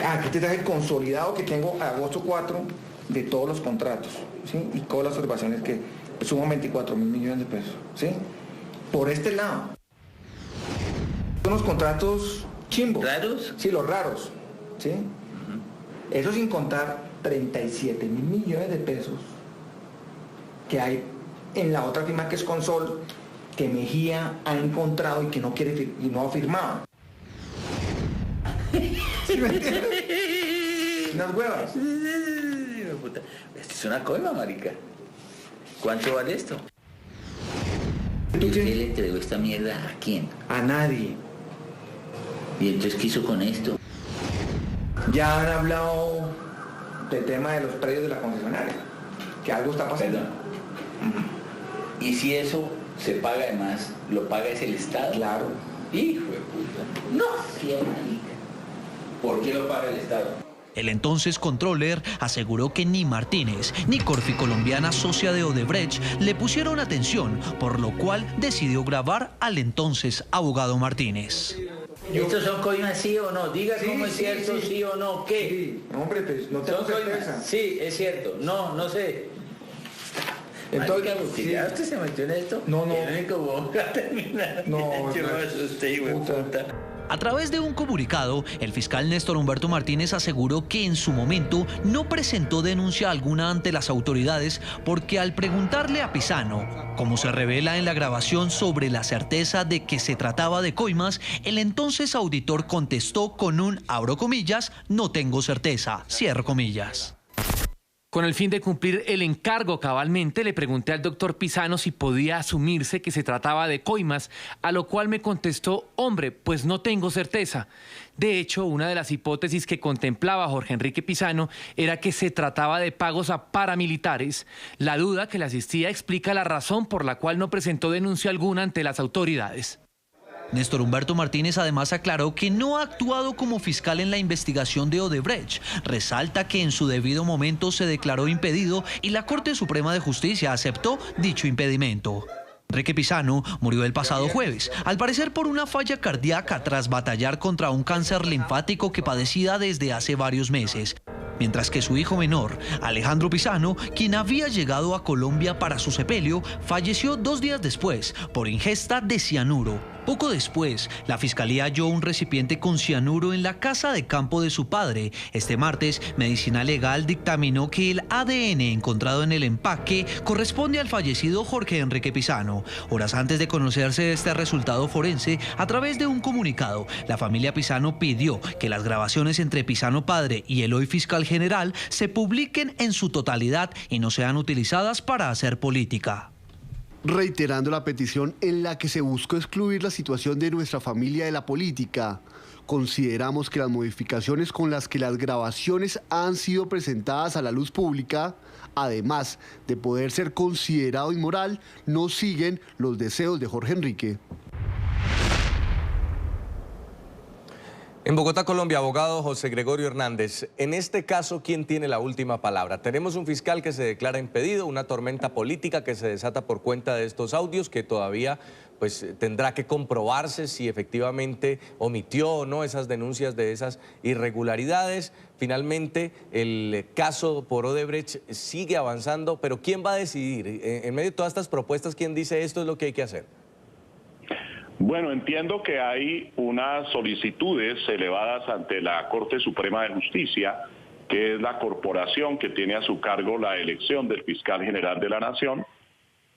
aquí te traje el consolidado que tengo a agosto 4 de todos los contratos, ¿sí? Y todas las observaciones que suman 24.000 millones de pesos, ¿sí? Por este lado. Son los contratos chimbos. ¿Raros? Sí, los raros, ¿sí? Eso sin contar 37.000 millones de pesos que hay en la otra firma que es Consol, que Mejía ha encontrado y que no quiere y no ha firmado. ¿Sí me entiendes? Unas huevas. Esto es una coima, marica. ¿Cuánto vale esto? ¿Tú ¿Usted le entregó esta mierda a quién? A nadie. ¿Y entonces qué hizo con esto? Ya han hablado del tema de los predios de la concesionaria, que algo está pasando. ¿Y si eso se paga además, lo paga es el Estado? Claro. Hijo de puta. No, ¿por qué lo paga el Estado? El entonces controller aseguró que ni Martínez ni Corfi Colombiana, socia de Odebrecht, le pusieron atención, por lo cual decidió grabar al entonces abogado Martínez. ¿Estos son coimas, sí o no? Diga Sí, cómo es sí, cierto, sí. sí o no, ¿qué? Sí. Hombre, pues no tengo ¿Son coimas? certeza. Sí, es cierto. No, no sé. Entonces, Marica, sí. ¿ya usted se metió en esto? No, no. El único boca terminar. No, yo me asusté, güey, puta. A través de un comunicado, el fiscal Néstor Humberto Martínez aseguró que en su momento no presentó denuncia alguna ante las autoridades porque al preguntarle a Pisano, como se revela en la grabación, sobre la certeza de que se trataba de coimas, el entonces auditor contestó con un, abro comillas, no tengo certeza, cierro comillas. Con el fin de cumplir el encargo cabalmente, le pregunté al doctor Pisano si podía asumirse que se trataba de coimas, a lo cual me contestó, hombre, pues no tengo certeza. De hecho, una de las hipótesis que contemplaba Jorge Enrique Pisano era que se trataba de pagos a paramilitares. La duda que le asistía explica la razón por la cual no presentó denuncia alguna ante las autoridades. Néstor Humberto Martínez además aclaró que no ha actuado como fiscal en la investigación de Odebrecht. Resalta que en su debido momento se declaró impedido y la Corte Suprema de Justicia aceptó dicho impedimento. Enrique Pisano murió el pasado jueves, al parecer por una falla cardíaca tras batallar contra un cáncer linfático que padecía desde hace varios meses. Mientras que su hijo menor, Alejandro Pisano, quien había llegado a Colombia para su sepelio, falleció 2 días después por ingesta de cianuro. Poco después, la fiscalía halló un recipiente con cianuro en la casa de campo de su padre. Este martes, Medicina Legal dictaminó que el ADN encontrado en el empaque corresponde al fallecido Jorge Enrique Pisano. Horas antes de conocerse este resultado forense, a través de un comunicado, la familia Pisano pidió que las grabaciones entre Pisano padre y el hoy fiscal general se publiquen en su totalidad y no sean utilizadas para hacer política. Reiterando la petición en la que se buscó excluir la situación de nuestra familia de la política, consideramos que las modificaciones con las que las grabaciones han sido presentadas a la luz pública, además de poder ser considerado inmoral, no siguen los deseos de Jorge Enrique. En Bogotá, Colombia, abogado José Gregorio Hernández, en este caso, ¿quién tiene la última palabra? Tenemos un fiscal que se declara impedido, una tormenta política que se desata por cuenta de estos audios que todavía pues tendrá que comprobarse si efectivamente omitió o no esas denuncias de esas irregularidades. Finalmente, el caso por Odebrecht sigue avanzando, pero ¿quién va a decidir? En medio de todas estas propuestas, ¿quién dice esto es lo que hay que hacer? Bueno, entiendo que hay unas solicitudes elevadas ante la Corte Suprema de Justicia, que es la corporación que tiene a su cargo la elección del fiscal general de la Nación,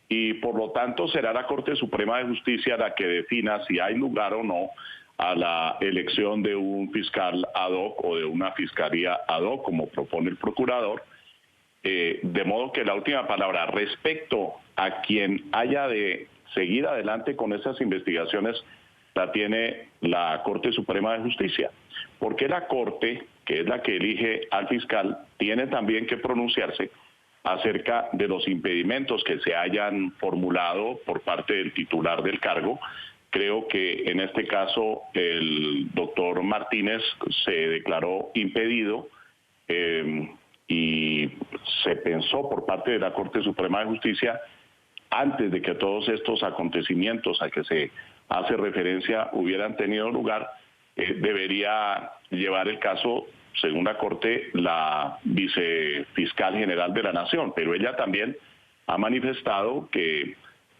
y por lo tanto será la Corte Suprema de Justicia la que defina si hay lugar o no a la elección de un fiscal ad hoc o de una fiscalía ad hoc, como propone el procurador, de modo que la última palabra respecto a quien haya de seguir adelante con esas investigaciones la tiene la Corte Suprema de Justicia, porque la Corte, que es la que elige al fiscal, tiene también que pronunciarse acerca de los impedimentos que se hayan formulado por parte del titular del cargo. Creo que en este caso el doctor Martínez se declaró impedido y se pensó por parte de la Corte Suprema de Justicia, antes de que todos estos acontecimientos a que se hace referencia hubieran tenido lugar, debería llevar el caso, según la Corte, la vicefiscal general de la Nación, pero ella también ha manifestado que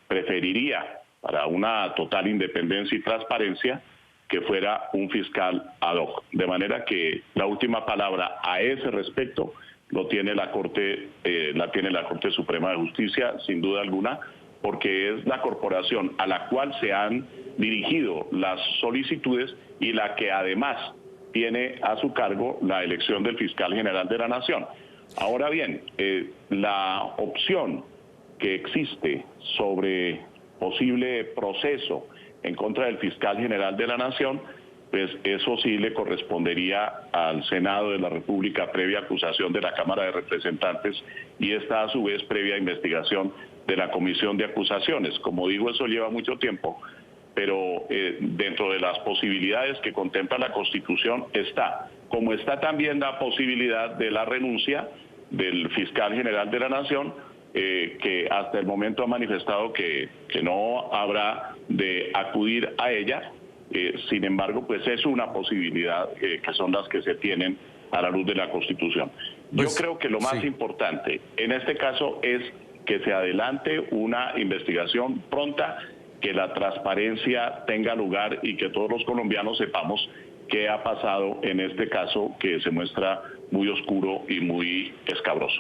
preferiría, para una total independencia y transparencia, que fuera un fiscal ad hoc. De manera que la última palabra a ese respecto lo tiene la Corte Suprema de Justicia, sin duda alguna, porque es la corporación a la cual se han dirigido las solicitudes y la que además tiene a su cargo la elección del fiscal general de la Nación. Ahora bien, la opción que existe sobre posible proceso en contra del fiscal general de la Nación, pues eso sí le correspondería al Senado de la República previa acusación de la Cámara de Representantes y esta a su vez previa investigación de la Comisión de Acusaciones. Como digo, eso lleva mucho tiempo, pero dentro de las posibilidades que contempla la Constitución está, como está también la posibilidad de la renuncia del fiscal general de la Nación, que hasta el momento ha manifestado que no habrá de acudir a ella. Sin embargo, pues es una posibilidad que son las que se tienen a la luz de la Constitución. Yo creo que lo más importante en este caso es que se adelante una investigación pronta que la transparencia tenga lugar y que todos los colombianos sepamos qué ha pasado en este caso que se muestra muy oscuro y muy escabroso.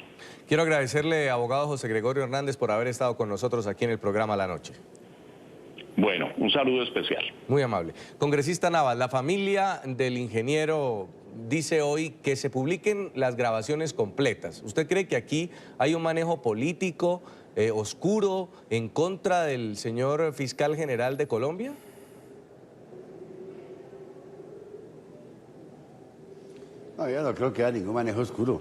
Quiero agradecerle, abogado José Gregorio Hernández, por haber estado con nosotros aquí en el programa La Noche. Bueno, un saludo especial. Muy amable. Congresista Navas, la familia del ingeniero dice hoy que se publiquen las grabaciones completas. ¿Usted cree que aquí hay un manejo político oscuro en contra del señor fiscal general de Colombia? No, yo no creo que haya ningún manejo oscuro.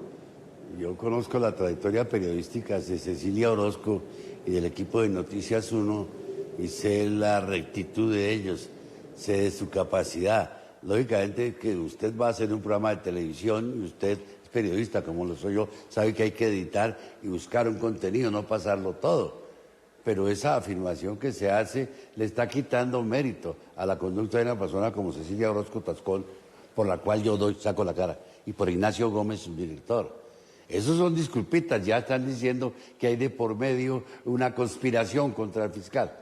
Yo conozco la trayectoria periodística de Cecilia Orozco y del equipo de Noticias 1 y sé la rectitud de ellos, sé de su capacidad. Lógicamente que usted va a hacer un programa de televisión y usted es periodista como lo soy yo, sabe que hay que editar y buscar un contenido, no pasarlo todo. Pero esa afirmación que se hace le está quitando mérito a la conducta de una persona como Cecilia Orozco Tascón, por la cual yo saco la cara, y por Ignacio Gómez, su director. Esos son disculpitas, ya están diciendo que hay de por medio una conspiración contra el fiscal.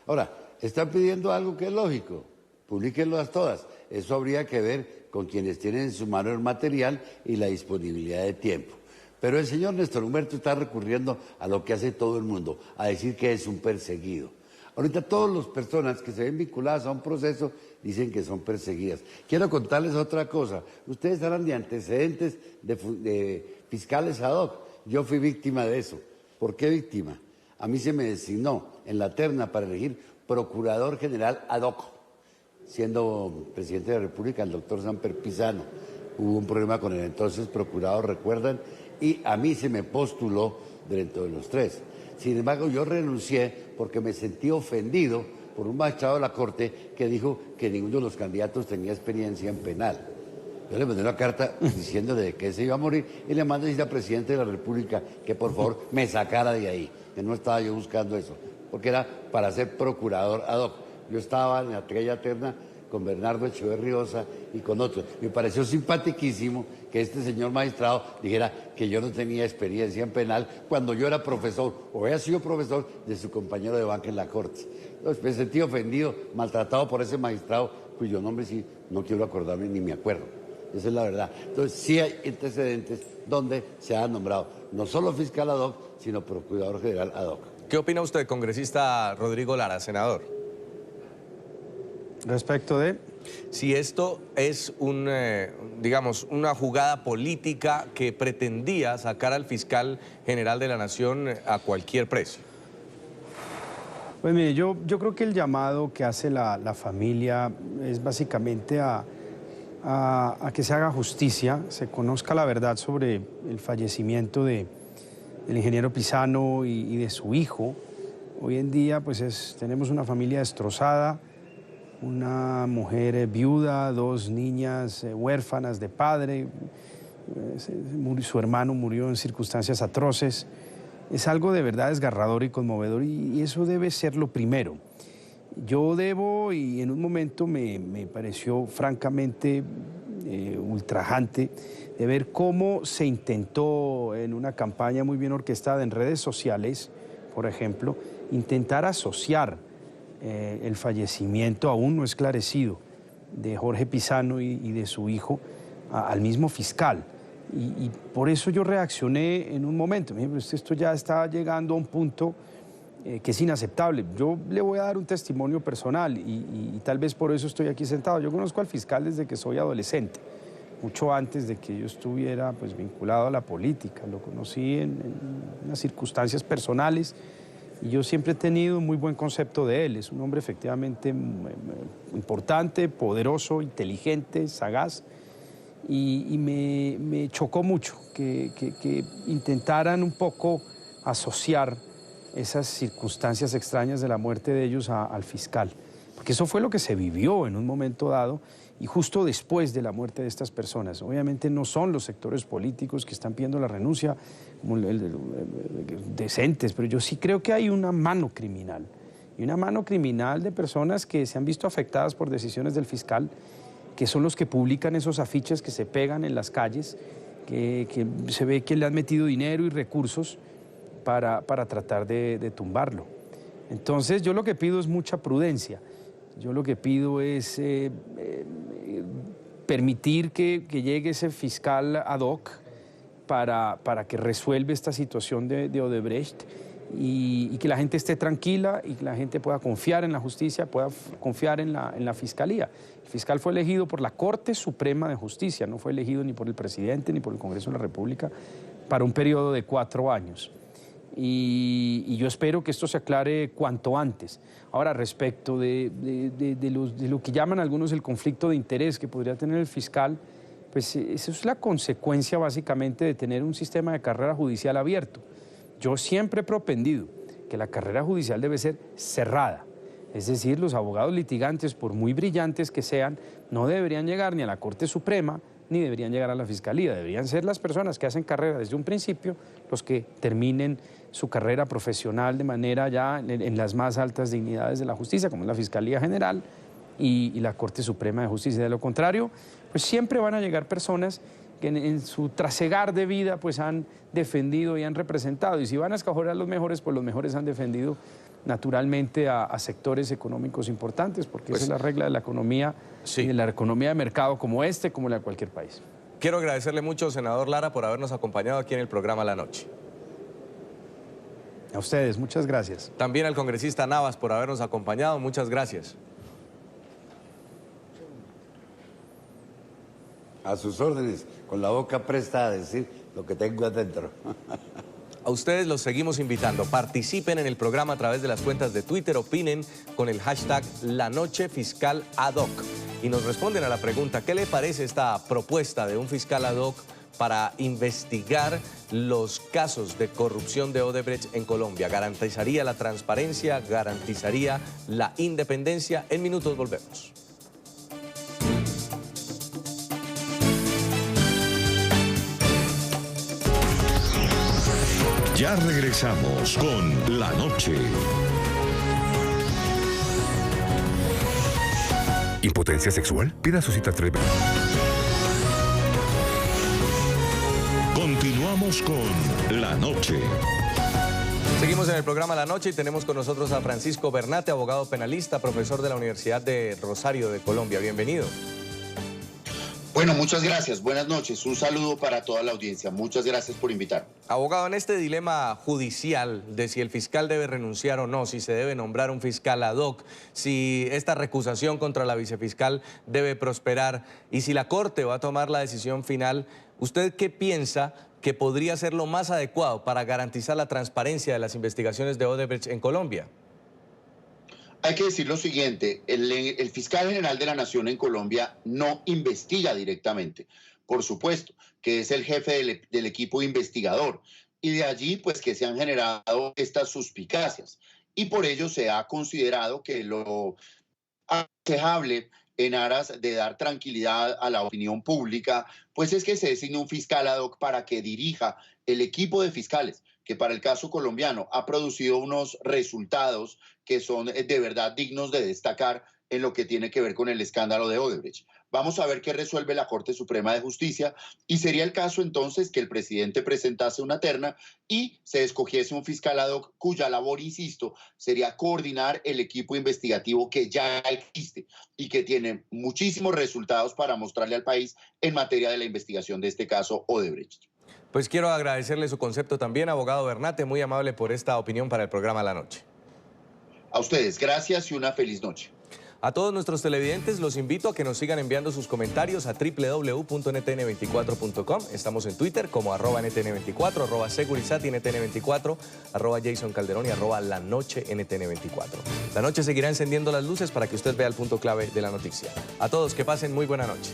Ahora, están pidiendo algo que es lógico, publíquenlas todas. Eso habría que ver con quienes tienen en su mano el material y la disponibilidad de tiempo. Pero el señor Néstor Humberto está recurriendo a lo que hace todo el mundo, a decir que es un perseguido. Ahorita todas las personas que se ven vinculadas a un proceso dicen que son perseguidas. Quiero contarles otra cosa. Ustedes hablan de antecedentes de fiscales ad hoc. Yo fui víctima de eso. ¿Por qué víctima? A mí se me designó en la terna para elegir procurador general ad hoc, siendo presidente de la República el doctor Samper Pizano. Hubo un problema con el entonces procurador, recuerdan, y a mí se me postuló dentro de los tres. Sin embargo, yo renuncié porque me sentí ofendido por un magistrado de la Corte que dijo que ninguno de los candidatos tenía experiencia en penal. Yo le mandé una carta diciéndole que se iba a morir y le mandé a decir al presidente de la República que por favor me sacara de ahí, que no estaba yo buscando eso, porque era para ser procurador ad hoc. Yo estaba en aquella terna con Bernardo Echeverriosa y con otros. Me pareció simpaticísimo que este señor magistrado dijera que yo no tenía experiencia en penal cuando yo era profesor, o había sido profesor de su compañero de banca en la Corte. Entonces me sentí ofendido, maltratado por ese magistrado, cuyo nombre sí no quiero acordarme ni me acuerdo. Esa es la verdad. Entonces sí hay antecedentes donde se ha nombrado no solo fiscal ad hoc, sino procurador general ad hoc. ¿Qué opina usted, congresista Rodrigo Lara, senador? Respecto de... Si esto es digamos, una jugada política que pretendía sacar al fiscal general de la Nación a cualquier precio. Pues mire, yo creo que el llamado que hace la familia es básicamente a que se haga justicia, se conozca la verdad sobre el fallecimiento del ingeniero Pizano y de su hijo. Hoy en día pues tenemos una familia destrozada, una mujer viuda, dos niñas huérfanas de padre, su hermano murió en circunstancias atroces. Es algo de verdad desgarrador y conmovedor y eso debe ser lo primero. Yo debo, y en un momento me pareció francamente ultrajante, de ver cómo se intentó en una campaña muy bien orquestada en redes sociales, por ejemplo, intentar asociar el fallecimiento aún no esclarecido de Jorge Pizano y de su hijo al mismo fiscal. Y por eso yo reaccioné en un momento. Esto ya está llegando a un punto que es inaceptable. Yo le voy a dar un testimonio personal y tal vez por eso estoy aquí sentado. Yo conozco al fiscal desde que soy adolescente, mucho antes de que yo estuviera pues, vinculado a la política. Lo conocí en unas circunstancias personales y yo siempre he tenido un muy buen concepto de él. Es un hombre efectivamente importante, poderoso, inteligente, sagaz. Y me chocó mucho que intentaran un poco asociar esas circunstancias extrañas de la muerte de ellos al fiscal. Porque eso fue lo que se vivió en un momento dado y justo después de la muerte de estas personas. Obviamente no son los sectores políticos que están pidiendo la renuncia como decentes, pero yo sí creo que hay una mano criminal. Y una mano criminal de personas que se han visto afectadas por decisiones del fiscal, que son los que publican esos afiches que se pegan en las calles, que se ve que le han metido dinero y recursos para tratar de tumbarlo. Entonces yo lo que pido es mucha prudencia. Yo lo que pido es permitir que llegue ese fiscal ad hoc para que resuelva esta situación de Odebrecht y que la gente esté tranquila y que la gente pueda confiar en la justicia, pueda confiar en la fiscalía. El fiscal fue elegido por la Corte Suprema de Justicia, no fue elegido ni por el presidente ni por el Congreso de la República para un periodo de 4 años. Y yo espero que esto se aclare cuanto antes. Ahora, respecto de lo que llaman algunos el conflicto de interés que podría tener el fiscal, pues eso es la consecuencia básicamente de tener un sistema de carrera judicial abierto. Yo siempre he propendido que la carrera judicial debe ser cerrada. Es decir, los abogados litigantes, por muy brillantes que sean, no deberían llegar ni a la Corte Suprema, ni deberían llegar a la Fiscalía. Deberían ser las personas que hacen carrera desde un principio los que terminen su carrera profesional de manera ya en las más altas dignidades de la justicia, como es la Fiscalía General y la Corte Suprema de Justicia. De lo contrario, pues siempre van a llegar personas que en su trasegar de vida pues han defendido y han representado. Y si van a escoger a los mejores, pues los mejores han defendido naturalmente a sectores económicos importantes, porque esa es la regla de la economía, y de la economía de mercado como como la de cualquier país. Quiero agradecerle mucho, senador Lara, por habernos acompañado aquí en el programa La Noche. A ustedes, muchas gracias. También al congresista Navas por habernos acompañado, muchas gracias. A sus órdenes, con la boca presta a decir lo que tengo adentro. A ustedes los seguimos invitando. Participen en el programa a través de las cuentas de Twitter, opinen con el hashtag La Noche Fiscal Ad Hoc. Y nos responden a la pregunta, ¿qué le parece esta propuesta de un fiscal ad hoc para investigar los casos de corrupción de Odebrecht en Colombia? ¿Garantizaría la transparencia? ¿Garantizaría la independencia? En minutos volvemos. Ya regresamos con La Noche. ¿Impotencia sexual? Pida su cita 3 veces. Continuamos con La Noche. Seguimos en el programa La Noche y tenemos con nosotros a Francisco Bernate, abogado penalista, profesor de la Universidad de Rosario de Colombia. Bienvenido. Bueno, muchas gracias. Buenas noches. Un saludo para toda la audiencia. Muchas gracias por invitar. Abogado, en este dilema judicial de si el fiscal debe renunciar o no, si se debe nombrar un fiscal ad hoc, si esta recusación contra la vicefiscal debe prosperar y si la Corte va a tomar la decisión final, ¿usted qué piensa que podría ser lo más adecuado para garantizar la transparencia de las investigaciones de Odebrecht en Colombia? Hay que decir lo siguiente, el fiscal general de la Nación en Colombia no investiga directamente, por supuesto, que es el jefe del equipo investigador, y de allí pues que se han generado estas suspicacias, y por ello se ha considerado que lo aconsejable en aras de dar tranquilidad a la opinión pública, pues es que se designe un fiscal ad hoc para que dirija el equipo de fiscales, que para el caso colombiano ha producido unos resultados que son de verdad dignos de destacar en lo que tiene que ver con el escándalo de Odebrecht. Vamos a ver qué resuelve la Corte Suprema de Justicia y sería el caso entonces que el presidente presentase una terna y se escogiese un fiscal ad hoc cuya labor, insisto, sería coordinar el equipo investigativo que ya existe y que tiene muchísimos resultados para mostrarle al país en materia de la investigación de este caso Odebrecht. Pues quiero agradecerle su concepto también, abogado Bernate, muy amable por esta opinión para el programa La Noche. A ustedes, gracias y una feliz noche. A todos nuestros televidentes los invito a que nos sigan enviando sus comentarios a www.ntn24.com. Estamos en Twitter como @ntn24, @segurizati ntn24, @Jason Calderón y @La Noche ntn24. La Noche seguirá encendiendo las luces para que usted vea el punto clave de la noticia. A todos, que pasen muy buena noche.